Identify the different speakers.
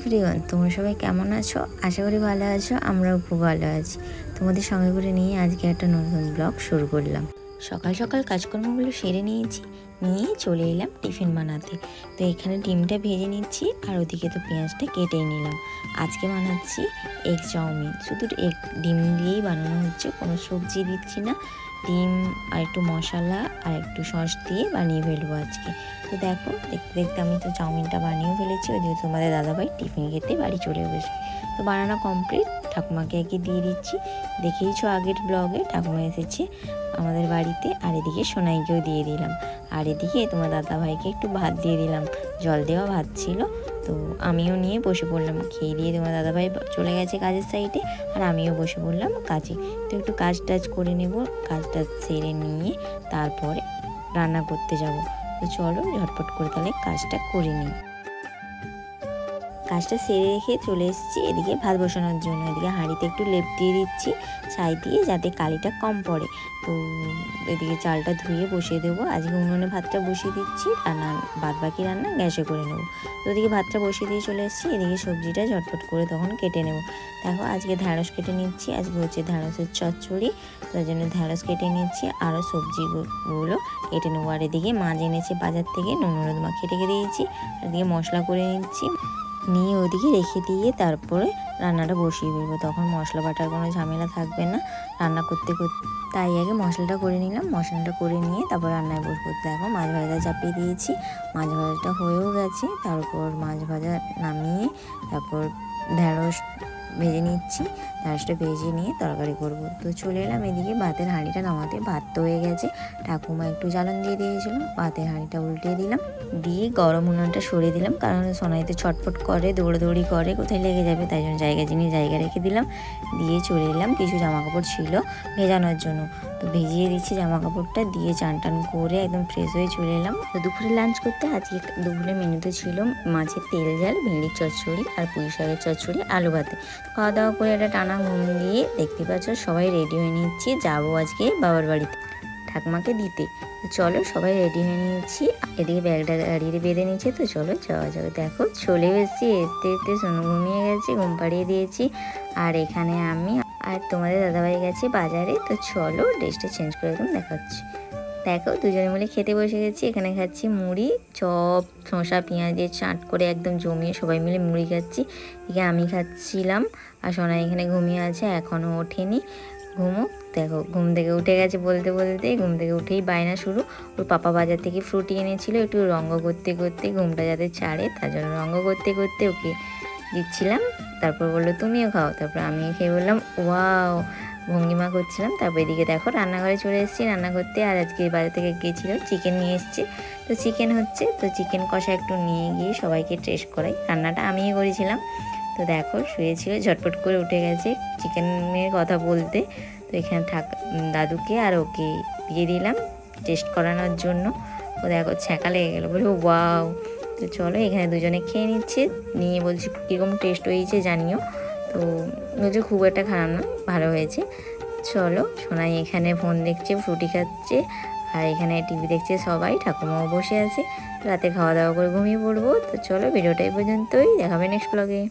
Speaker 1: Everyone, তোমরা সবাই কেমন আছো? আশা করি ভালো আছো। আমরাও খুব ভালো আছি। তোমাদের সঙ্গে করে নিয়ে আজকে একটা নতুন ব্লগ শুরু করলাম। সকাল সকাল কাজকর্মগুলো সেরে নিয়ে চলে এলাম টিফিন বানাতে। তো এখানে ডিমটা ভেজে নিচ্ছি আর ওদিকে তো পেঁয়াজটা কেটেই নিলাম। আজকে বানাচ্ছি এগ চাউমিন। শুধু ডিম দিয়েই বানানো হচ্ছে, কোনো সবজি দিচ্ছি না। ডিম আর একটু মশলা আর একটু সস দিয়ে বানিয়ে ফেলবো আজকে। তো দেখো, দেখতে দেখতে আমি তো চাউমিনটা বানিয়েও ফেলেছি। ওই যে তোমাদের দাদাভাই টিফিন খেতে বাড়ি চলে বসে। তো বানানো কমপ্লিট। ঠাকুমাকে একে দিয়ে দিচ্ছি। দেখেইছো আগের ব্লগে ঠাকুমা এসেছে আমাদের বাড়িতে। আর এদিকে সোনাইকেও দিয়ে দিলাম। আর এদিকে তোমার দাদাভাইকে একটু ভাত দিয়ে দিলাম, জল দেওয়া ভাত ছিল। তো আমিও নিয়ে বসে পড়লাম। খেয়ে দিয়ে তোমার দাদাভাই চলে গেছে কাজের সাইডে, আর আমিও বসে পড়লাম কাজে। তো একটু কাজ টাজ করে নেব, কাজটা সেরে নিয়ে তারপরে রান্না করতে যাব। তো চলো ঝটপট করে তাহলে কাজটা করে নিই। কাজটা সেরে রেখে চলে এসেছি এদিকে ভাত বসানোর জন্য। এদিকে হাঁড়িতে একটু লেপ দিয়ে দিচ্ছি ছাই দিয়ে, যাতে কালিটা কম পড়ে। তো এদিকে চালটা ধুয়ে বসিয়ে দেবো। আজকে উনুনে ভাতটা বসিয়ে দিচ্ছি, বাদ বাকি রান্না গ্যাসে করে নেবো। তো ওদিকে ভাতটা বসিয়ে দিয়ে চলে এসেছি। এদিকে সবজিটা ঝটপট করে তখন কেটে নেব। দেখো আজকে ঢ্যাঁড়স কেটে নিচ্ছি। আজকে হচ্ছে ঢ্যাঁড়সের চচ্চড়ি, তার জন্য ঢ্যাঁড়স কেটে নিচ্ছি। আরও সবজিগুলো কেটে নেবো। আর এদিকে মাছ এনেছে বাজার থেকে, নুন হলুদ মাখিয়ে রেখে দিয়েছি। আর এদিকে মশলা করে নিচ্ছি, নিয়ে ওদিকে রেখে দিয়ে তারপরে রান্নাটা বসিয়ে ফেলবো। তখন মশলা বাটার কোনো ঝামেলা থাকবে না রান্না করতে করতে। তাই আগে মশলাটা করে নিলাম। মশলাটা করে নিয়ে তারপর রান্নায় বসবো। দেখো মাছ ভাজা চাপিয়ে দিয়েছি, মাছ ভাজাটা হয়েও গেছে। তারপর মাছ ভাজা নামিয়ে তারপর ঢ্যাঁড়স ভেজে নিচ্ছি। ঢ্যাঁড়সটা ভেজে নিয়ে তরকারি করব। তো চলে এলাম এদিকে ভাতের হাঁড়িটা নামাতে। ভাত তো হয়ে গেছে, ঠাকুমা একটু জ্বালন দিয়ে দিয়েছিল। ভাতের হাঁড়িটা উল্টে দিলাম, দিয়ে গরম উনুনটা সরিয়ে দিলাম, কারণ সোনাইতে ছটফট করে, দৌড়াদৌড়ি করে, কোথায় লেগে যাবে, তাই জন্য জায়গা রেখে দিলাম। দিয়ে চলে এলাম, কিছু জামা কাপড় ছিল ভেজানোর জন্য। তো ভিজিয়ে দিচ্ছি জামা কাপড়টা, দিয়ে চান টান করে একদম ফ্রেশ হয়ে চলে এলাম। তো দুপুরে লাঞ্চ করতে আজকে দুপুরে মেনুতে ছিল মাছের তেল ঝাল, ভেন্ডির চচ্চড়ি আর পুঁই শাকের চচ্চড়ি, আলু ভাতে। খাওয়া দাওয়া করে একটা টানা ঘুম দিয়ে দেখতে পাচ্ছ সবাই রেডি হয়ে নিচ্ছি। যাবো আজকে বাবার বাড়িতে ঠাকুমাকে দিতে। তো চলো সবাই রেডি হয়ে নিয়েছি। এদিকে ব্যাগটা গাড়িতে বেঁধে নিচ্ছে। তো চলো যাওয়া যাবে। দেখো চলে এসেছি। এসতে সোনু ঘুমিয়ে গেছে, ঘুম পাড়িয়ে দিয়েছি। আর এখানে আমি আর তোমাদের দাদাভাই গেছে বাজারে। তো চলো ড্রেসটা চেঞ্জ করে একদম দেখাচ্ছি। দেখো দুজনে মিলে খেতে বসে গেছি। এখানে খাচ্ছি মুড়ি, চপ, শসা, পেঁয়াজ দিয়ে চাট করে একদম জমিয়ে সবাই মিলে মুড়ি খাচ্ছি। এদিকে আমি খাচ্ছিলাম, আর সোনা এখানে ঘুমিয়ে আছে, এখনও ওঠেনি। ঘুমুক। দেখো ঘুম থেকে উঠে গেছে বলতে বলতে, ঘুম থেকে উঠেই বায়না শুরু। ওর পাপা বাজার থেকে ফ্রুটি এনেছিল, একটু রঙ্গ করতে করতে ঘুমটা যাতে ছাড়ে তার জন্য রঙ্গ করতে করতে ওকে দিচ্ছিলাম। তারপর বললো তুমিও খাও। তারপর আমিও খেয়ে বললাম ওয়াও, ভঙ্গিমা করছিলাম। তারপর এদিকে দেখো রান্নাঘরে চলে এসেছি রান্না করতে। আর আজকে বাজার থেকে গিয়েছিল, চিকেন নিয়ে এসেছি। তো চিকেন হচ্ছে, তো চিকেন কষা একটু নিয়ে গিয়ে সবাইকে টেস্ট করাই। রান্নাটা আমিই করেছিলাম। তো দেখো শুয়েছিল, ঝটপট করে উঠে গেছে চিকেনের কথা বলতে। তো এখানে দাদুকে আর ওকে দিয়ে দিলাম টেস্ট করানোর জন্য। ও দেখো ছ্যাঁকা লেগে গেলো, বলবো ওয়াও। তো চলো এখানে দুজনে খেয়ে নিচ্ছে, নিয়ে বলছি কীরকম টেস্ট হয়েছে জানিও। তো বলছে খুব একটা খারাপ নয়, ভালো হয়েছে। চলো সোনাই এখানে ফোন দেখছে, ফ্রুটি খাচ্ছে, আর এখানে টিভি দেখছে সবাই। ঠাকুমাও বসে আছে। রাতে খাওয়া দাওয়া করে ঘুমিয়ে পড়বো। তো চলো ভিডিওটা এই পর্যন্তই, দেখাবে নেক্সট ব্লগে।